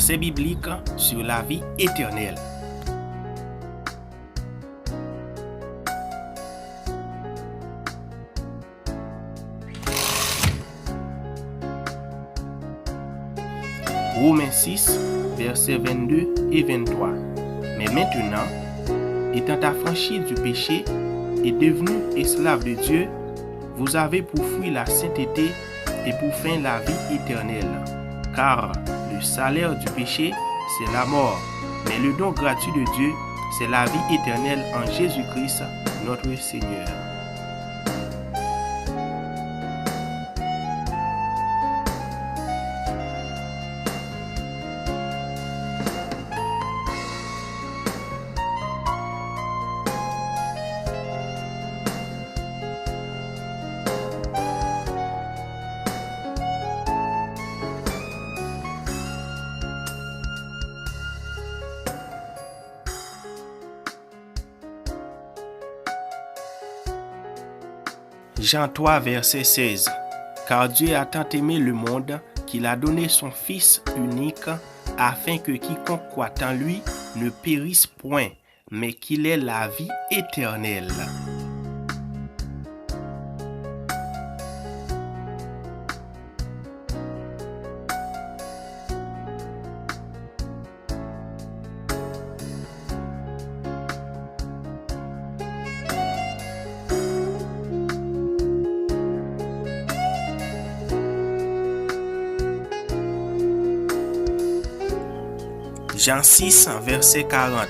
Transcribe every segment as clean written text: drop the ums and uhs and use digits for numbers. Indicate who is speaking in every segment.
Speaker 1: Verset biblique sur la vie éternelle. Romains 6, versets 22 et 23. Mais maintenant, étant affranchis du péché et devenus esclaves de Dieu, vous avez pour fruit la sainteté et pour fin la vie éternelle. Car le salaire du péché, c'est la mort, mais le don gratuit de Dieu, c'est la vie éternelle en Jésus-Christ, notre Seigneur. Jean 3, verset 16. Car Dieu a tant aimé le monde qu'il a donné son Fils unique, afin que quiconque croit en lui ne périsse point, mais qu'il ait la vie éternelle. Jean 6, verset 40.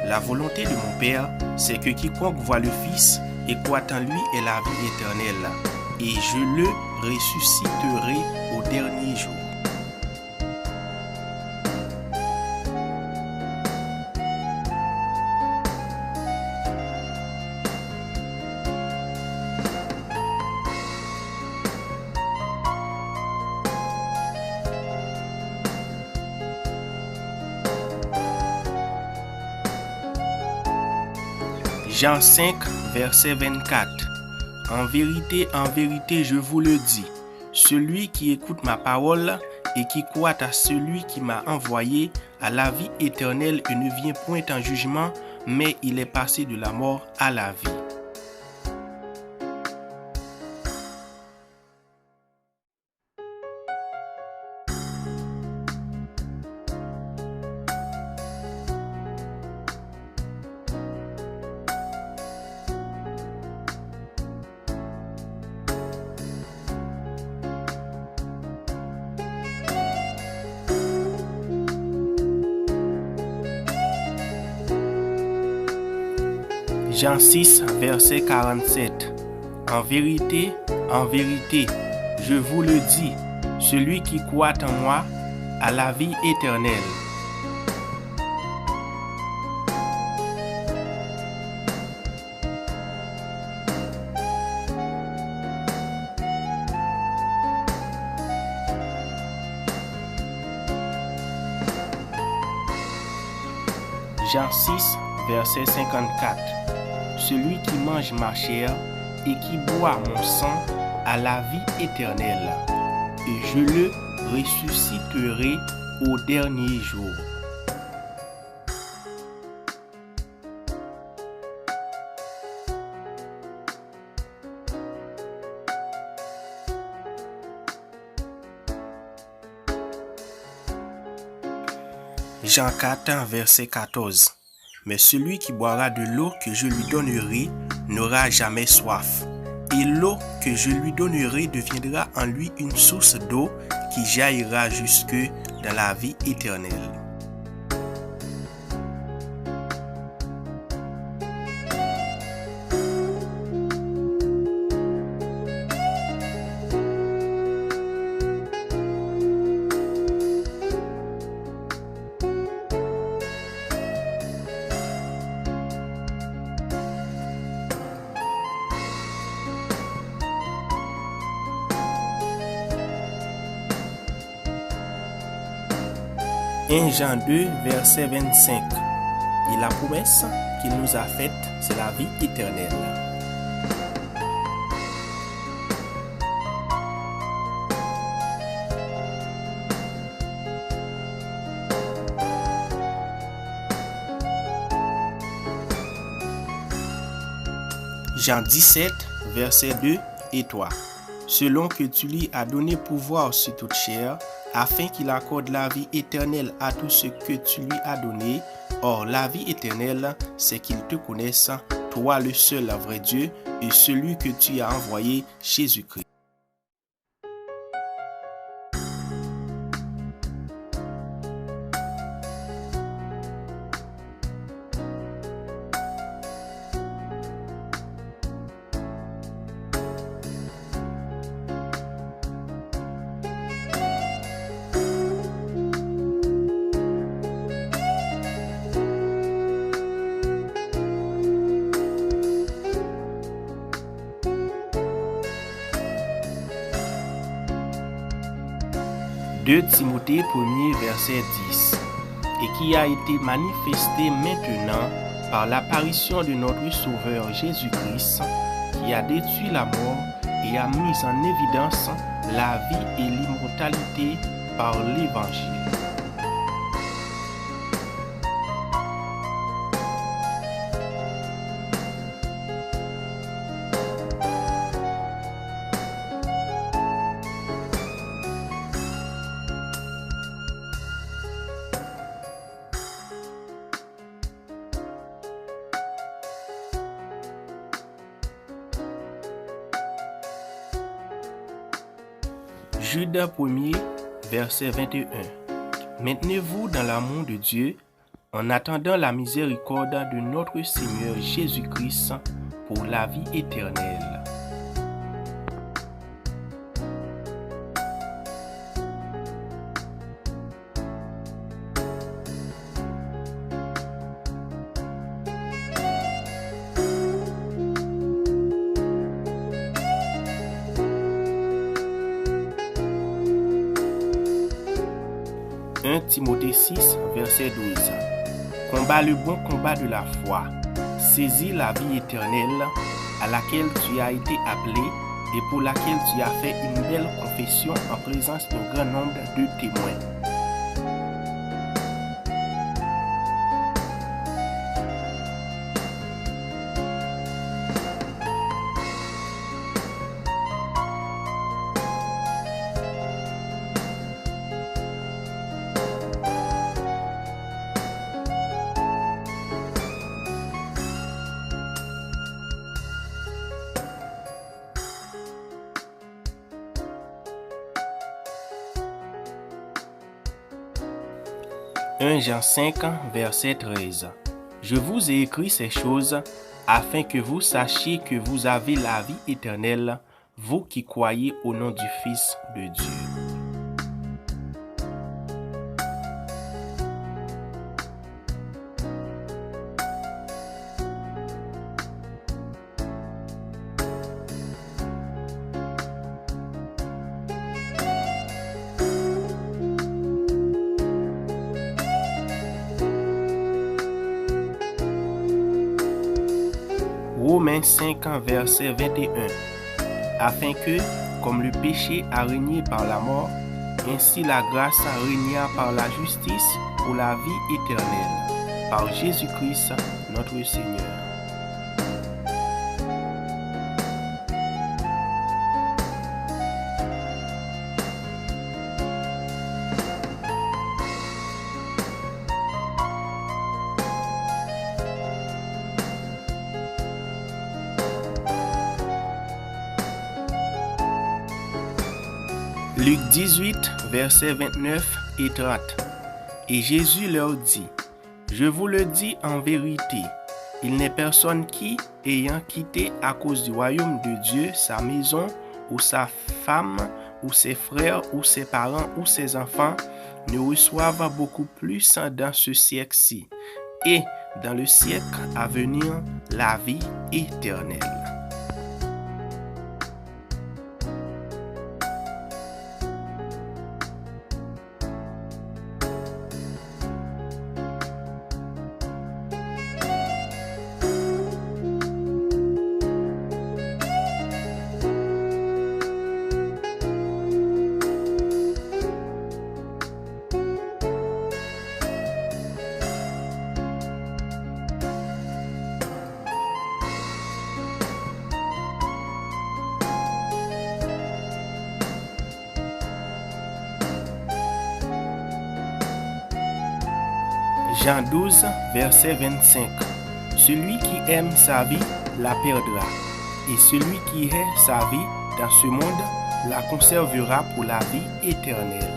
Speaker 1: La volonté de mon Père, c'est que quiconque voit le Fils et croit en lui ait la vie éternelle, et je le ressusciterai au dernier jour. Jean 5, verset 24. En vérité, je vous le dis, celui qui écoute ma parole et qui croit à celui qui m'a envoyé a la vie éternelle et ne vient point en jugement, mais il est passé de la mort à la vie. Jean 6, verset 47. En vérité, je vous le dis, celui qui croit en moi a la vie éternelle. Jean 6, verset 54. Celui qui mange ma chair et qui boit mon sang a la vie éternelle, et je le ressusciterai au dernier jour. Jean 4, verset 14. Mais celui qui boira de l'eau que je lui donnerai n'aura jamais soif. Et l'eau que je lui donnerai deviendra en lui une source d'eau qui jaillira jusque dans la vie éternelle. Jean 2, verset 25. Et la promesse qu'il nous a faite, c'est la vie éternelle. Jean 17, versets 2 et 3. Selon que tu lui as donné pouvoir sur toute chair, afin qu'il accorde la vie éternelle à tous ceux que tu lui as donné. Or, la vie éternelle, c'est qu'ils te connaissent, toi le seul vrai Dieu, et celui que tu as envoyé, Jésus-Christ. « 2 Timothée 1er verset 10 et qui a été manifesté maintenant par l'apparition de notre Sauveur Jésus-Christ, qui a détruit la mort et a mis en évidence la vie et l'immortalité par l'Évangile. » Jude 1er, verset 21. Maintenez-vous dans l'amour de Dieu en attendant la miséricorde de notre Seigneur Jésus-Christ pour la vie éternelle. « 1 Timothée 6, verset 12. Combat le bon combat de la foi. Saisis la vie éternelle à laquelle tu as été appelé et pour laquelle tu as fait une belle confession en présence d'un grand nombre de témoins. » « 1 Jean 5, verset 13. Je vous ai écrit ces choses afin que vous sachiez que vous avez la vie éternelle, vous qui croyez au nom du Fils de Dieu. » Romains 5, verset 21. Afin que, comme le péché a régné par la mort, ainsi la grâce a régné par la justice pour la vie éternelle, par Jésus-Christ notre Seigneur. Luc 18, versets 29 et 30. Et Jésus leur dit, « Je vous le dis en vérité, il n'est personne qui, ayant quitté à cause du royaume de Dieu sa maison, ou sa femme, ou ses frères, ou ses parents, ou ses enfants, ne reçoive beaucoup plus dans ce siècle-ci, et dans le siècle à venir, la vie éternelle. » Jean 12, verset 25. Celui qui aime sa vie la perdra, et celui qui hait sa vie dans ce monde la conservera pour la vie éternelle.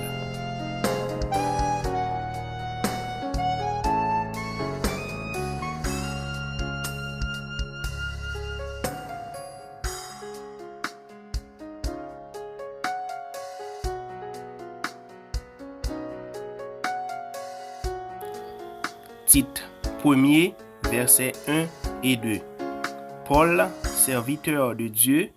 Speaker 1: Tite 1er, versets 1 et 2. Paul, serviteur de Dieu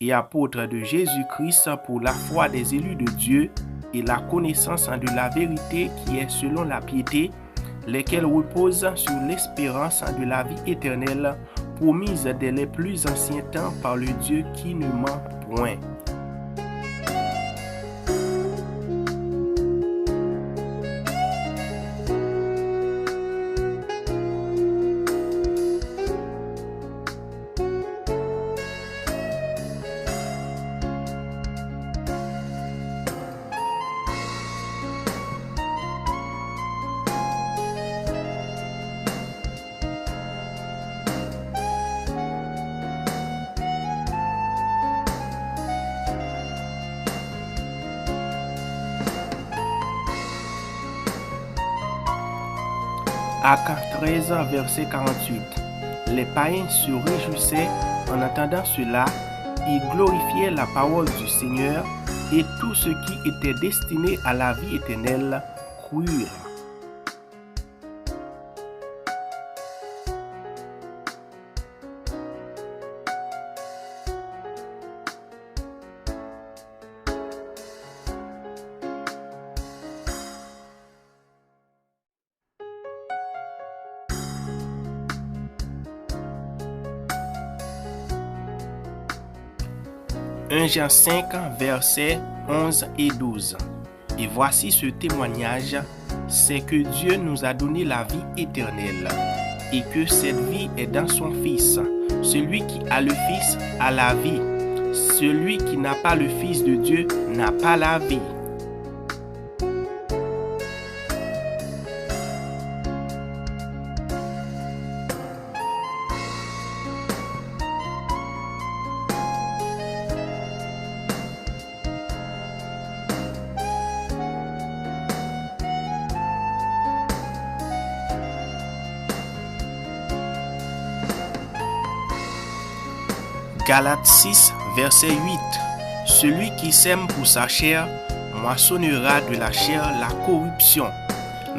Speaker 1: et apôtre de Jésus-Christ pour la foi des élus de Dieu et la connaissance de la vérité qui est selon la piété, lesquels reposent sur l'espérance de la vie éternelle promise dès les plus anciens temps par le Dieu qui ne ment point. Actes 13, verset 48. Les païens se réjouissaient en entendant cela, ils glorifiaient la parole du Seigneur, et tous ceux qui étaient destinés à la vie éternelle crurent. Jean 5, versets 11 et 12. Et voici ce témoignage, c'est que Dieu nous a donné la vie éternelle, et que cette vie est dans son Fils. Celui qui a le Fils a la vie. Celui qui n'a pas le Fils de Dieu n'a pas la vie. Galates 6, verset 8. Celui qui sème pour sa chair moissonnera de la chair la corruption,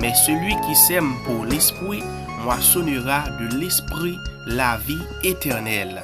Speaker 1: mais celui qui sème pour l'esprit moissonnera de l'esprit la vie éternelle.